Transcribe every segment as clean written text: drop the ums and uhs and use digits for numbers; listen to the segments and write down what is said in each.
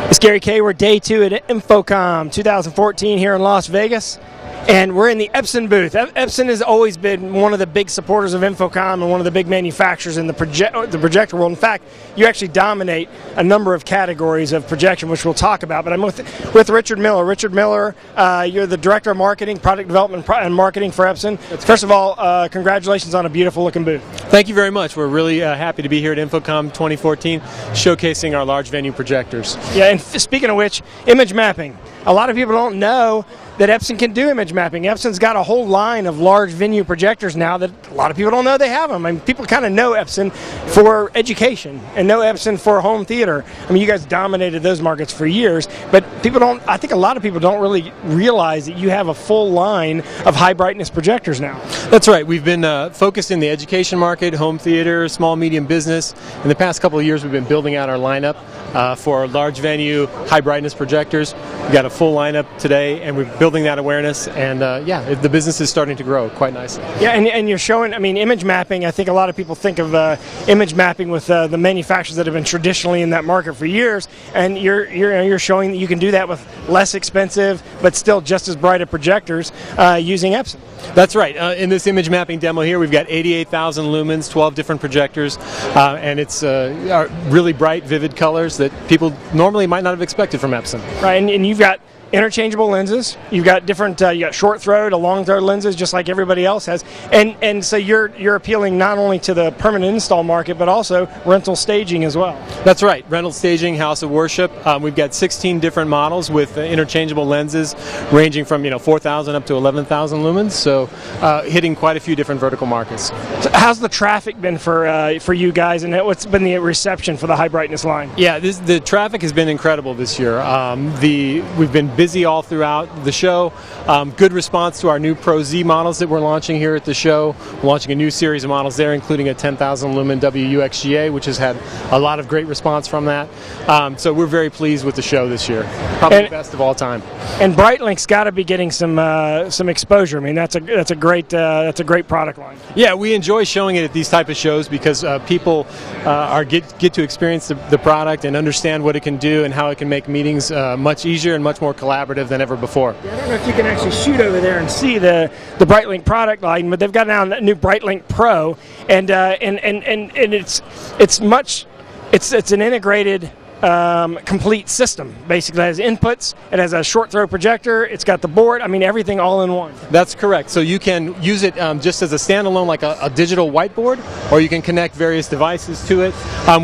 It's Gary K. We're day 2 at InfoComm 2014 here in Las Vegas. And we're in the Epson booth. Epson has always been one of the big supporters of InfoComm and one of the big manufacturers in the projector world. In fact, you actually dominate a number of categories of projection, which we'll talk about. But I'm with Richard Miller. Richard Miller, you're the Director of Marketing, Product Development and Marketing for Epson. First of all, congratulations on a beautiful looking booth. Thank you very much. We're really happy to be here at InfoComm 2014, showcasing our large venue projectors. Yeah, and speaking of which, image mapping. A lot of people don't know that Epson can do image mapping. Epson's got a whole line of large venue projectors now that a lot of people don't know they have them. I mean, people kind of know Epson for education and know Epson for home theater. I mean, you guys dominated those markets for years, but people don't, I think a lot of people don't really realize that you have a full line of high brightness projectors now. That's right. We've been focused in the education market, home theater, small, medium business. In the past couple of years, we've been building out our lineup for large venue, high brightness projectors. We've got a full lineup today, and we're building that awareness, and yeah, the business is starting to grow quite nicely. Yeah, and you're showing, I mean, image mapping, I think a lot of people think of image mapping with the manufacturers that have been traditionally in that market for years, and you're showing that you can do that with less expensive, but still just as bright of projectors using Epson. That's right. In this image mapping demo here, we've got 88,000 lumens, 12 different projectors, and it's really bright, vivid colors that people normally might not have expected from Epson. Right, and you've got interchangeable lenses. You've got different, you got short throw to long throw lenses, just like everybody else has, and so you're appealing not only to the permanent install market, but also rental staging as well. That's right. Rental staging, house of worship. We've got 16 different models with interchangeable lenses, ranging from 4,000 up to 11,000 lumens. So hitting quite a few different vertical markets. So how's the traffic been for you guys, and what's been the reception for the high brightness line? Yeah, the traffic has been incredible this year. We've been busy all throughout the show. Good response to our new Pro Z models that we're launching here at the show. We're launching a new series of models there, including a 10,000 lumen WUXGA, which has had a lot of great response from that. So we're very pleased with the show this year. Probably the best of all time. And Brightlink's got to be getting some exposure. I mean, that's a great product line. Yeah, we enjoy showing it at these type of shows because people get to experience the product and understand what it can do and how it can make meetings much easier and much more collaborative than ever before. Yeah, I don't know if you can actually shoot over there and see the Brightlink product line, but they've got now a new Brightlink Pro, and it's an integrated complete system. Basically, it has inputs, it has a short throw projector, it's got the board, I mean everything all in one. That's correct. So you can use it just as a standalone, like a digital whiteboard, or you can connect various devices to it.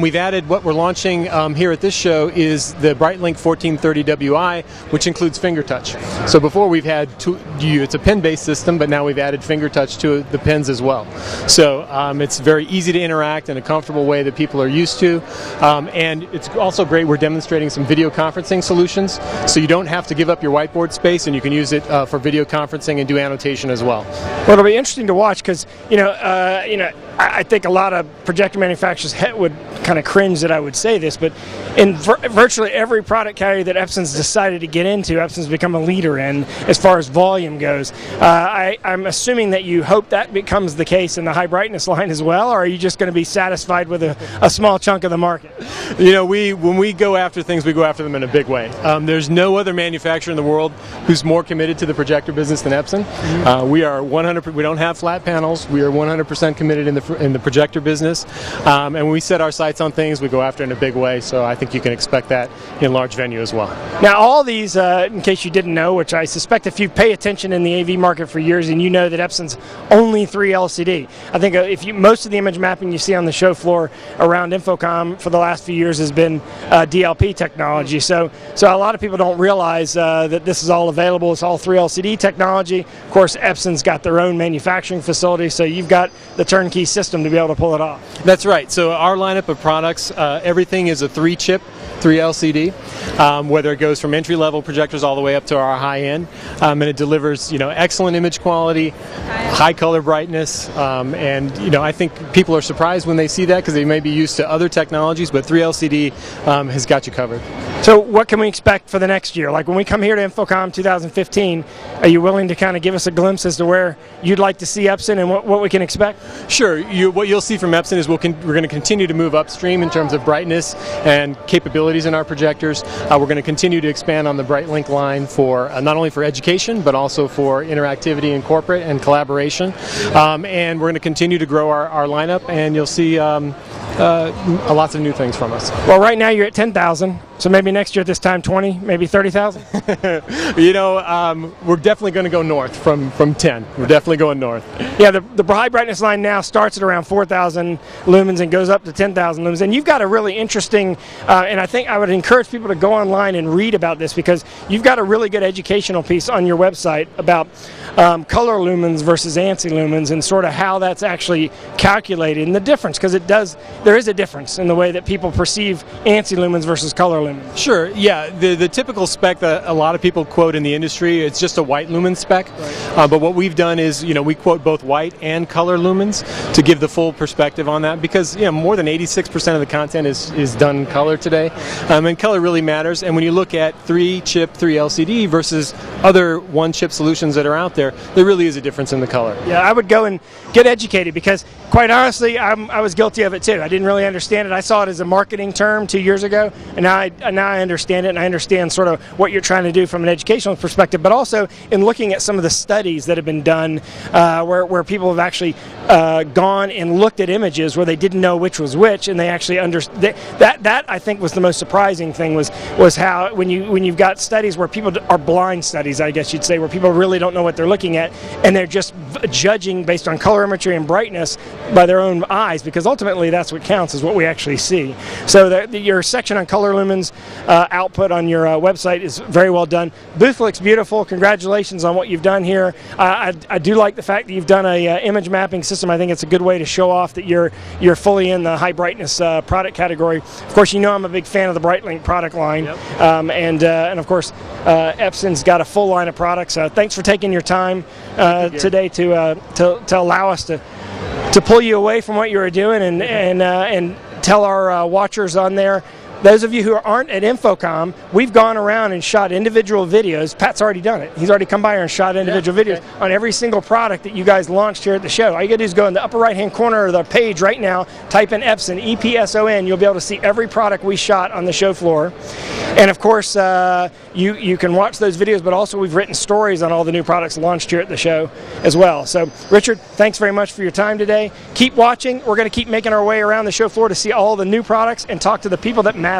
We've added, what we're launching here at this show is the Brightlink 1430WI, which includes finger touch. So before we've had it's a pin-based system, but now we've added finger touch to the pins as well. So it's very easy to interact in a comfortable way that people are used to, and it's also great. We're demonstrating some video conferencing solutions, so you don't have to give up your whiteboard space, and you can use it for video conferencing and do annotation as well. Well, it'll be interesting to watch because I think a lot of projector manufacturers would kind of cringe that I would say this, but in virtually every product category that Epson's decided to get into, Epson's become a leader in as far as volume goes. I'm assuming that you hope that becomes the case in the high brightness line as well, or are you just going to be satisfied with a small chunk of the market? When we go after things, we go after them in a big way. There's no other manufacturer in the world who's more committed to the projector business than Epson. We are 100%. We don't have flat panels. We are 100% committed in the projector business, and when we set our sights on things, we go after it in a big way. So I think you can expect that in large venue as well. Now, all these, in case you didn't know, which I suspect if you pay attention in the AV market for years, and you know that Epson's only 3 LCD. I think most of the image mapping you see on the show floor around InfoComm for the last few years has been DLP technology. So a lot of people don't realize that this is all available. It's all 3 LCD technology. Of course, Epson's got their own manufacturing facility, so you've got the turnkey system to be able to pull it off. That's right. So our lineup of products, everything is a 3-chip, 3 LCD, whether it goes from entry-level projectors all the way up to our high-end, and it delivers excellent image quality, high color brightness, and I think people are surprised when they see that because they may be used to other technologies, but 3 LCD has got you covered. So what can we expect for the next year? Like when we come here to InfoComm 2015, are you willing to kind of give us a glimpse as to where you'd like to see Epson and what we can expect? Sure. What you'll see from Epson is we're going to continue to move upstream in terms of brightness and capabilities in our projectors. We're going to continue to expand on the Brightlink line for not only for education but also for interactivity in corporate and collaboration. And we're going to continue to grow our lineup, and you'll see lots of new things from us. Well, right now you're at 10,000, so maybe next year at this time 20, maybe 30,000? We're definitely going to go north from 10. We're definitely going north. Yeah, the high brightness line now starts at around 4,000 lumens and goes up to 10,000 lumens. And you've got a really interesting, and I think I would encourage people to go online and read about this, because you've got a really good educational piece on your website about color lumens versus Ansi lumens and sort of how that's actually calculated and the difference, because there is a difference in the way that people perceive Ansi lumens versus color lumens. Sure, yeah. The typical spec that a lot of people quote in the industry, it's just a white lumen spec. Right. But what we've done is, we quote both white and color lumens to give the full perspective on that, because more than 86% of the content is done in color today, and color really matters. And when you look at 3-chip, 3 LCD versus other 1-chip solutions that are out there really is a difference in the color. Yeah, I would go and get educated, because quite honestly, I was guilty of it too. I didn't really understand it. I saw it as a marketing term 2 years ago, and now I understand it, and I understand sort of what you're trying to do from an educational perspective, but also in looking at some of the studies that have been done where people have actually gone and looked at images where they didn't know which was which, and they actually understood. That I think was the most surprising thing, was how when you've got studies where people are blind studies, I guess you'd say, where people really don't know what they're looking at, and they're just judging based on colorimetry and brightness by their own eyes, because ultimately that's what counts, is what we actually see. So your section on color lumens output on your website is very well done. Booth looks beautiful. Congratulations on what you've done here. I do like the fact that you've done a image mapping system. I think it's a good way to show off that you're fully in the high brightness product category. Of course, I'm a big fan of the Brightlink product line. Yep. And of course, Epson's got a full line of products. Thanks for taking your time today to allow us to pull you away from what you were doing and tell our watchers on there. Those of you who aren't at InfoComm, we've gone around and shot individual videos. Pat's already done it. He's already come by here and shot individual videos on every single product that you guys launched here at the show. All you got to do is go in the upper right-hand corner of the page right now, type in Epson, E-P-S-O-N. You'll be able to see every product we shot on the show floor. And of course, you can watch those videos, but also we've written stories on all the new products launched here at the show as well. So, Richard, thanks very much for your time today. Keep watching. We're going to keep making our way around the show floor to see all the new products and talk to the people that matter.